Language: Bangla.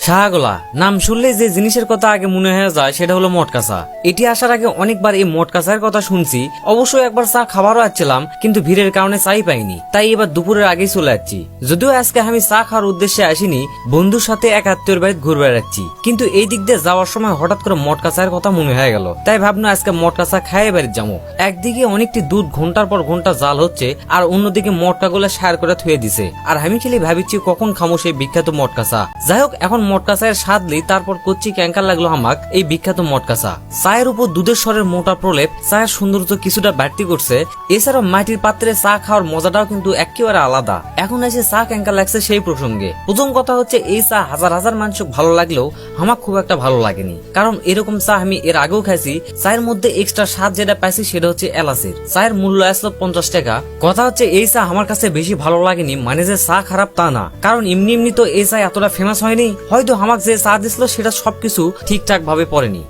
শাহগোলা নাম শুনলে যে জিনিসের কথা আগে মনে হয়ে যায় সেটা হলো মটকা। এটি আসার আগে অনেকবার এই মটকা চায়ের কথা শুনছি, অবশ্যই একবার চা খাবারও আসছিলাম, কিন্তু ভিড়ের কারণে চাই পাইনি, তাই এবার দুপুরের আগেই চলে যাচ্ছি। যদিও আজকে আমি চা খাওয়ার উদ্দেশ্যে আসিনি, বন্ধুর সাথে এক আত্মীয়ের বাড়িতে ঘুরে বেড়াচ্ছি, কিন্তু এই দিক দিয়ে যাওয়ার সময় হঠাৎ করে মটকা চায়ের কথা মনে হয়ে গেল, তাই ভাবনা আজকে মটকা চা খাইয়ে বাড়িতে যাবো। একদিকে অনেকটি দুধ ঘন্টার পর ঘন্টা জাল হচ্ছে, আর অন্যদিকে মটকা গুলা সার করে থুয়ে দিছে, আর আমি খেলে ভাবিছি কখন খামো সেই বিখ্যাত মটকা চা। যাই হোক, এখন মটকা চায়ের স্বাদ লি, তারপর করছি ক্যাঙ্কার লাগলো আমাক এই বিখ্যাত মটকা চা। চায়ের উপর দুধের স্বরের মোটা প্রলেপ চায়ের সৌন্দর্য কিছুটা বাড়তি করছে। এছাড়াও মাটির পাত্রে চা খাওয়ার মজাটাও কিন্তু একেবারে আলাদা। এখন এসে চা ক্যাঙ্কার লাগছে সেই প্রসঙ্গে। প্রথম কথা হচ্ছে, এই চা হাজার হাজার মানুষ ভালো লাগলেও আমার খুব একটা ভালো লাগেনি, কারণ এরকম চা আমি এর আগেও খাইছি। চায়ের মধ্যে এক্সট্রা স্বাদ যেটা পাইছি সেটা হচ্ছে এলাচের। চায়ের মূল্য আসলো 50 টাকা। কথা হচ্ছে, এই চা আমার কাছে বেশি ভালো লাগেনি, মানে যে চা খারাপ তা না, কারণ এমনি এমনি তো এই চা এতটা ফেমাস হয়নি, হয়তো আমাকে যে চা দিছিল সেটা সবকিছু ঠিকঠাক ভাবে পড়েনি।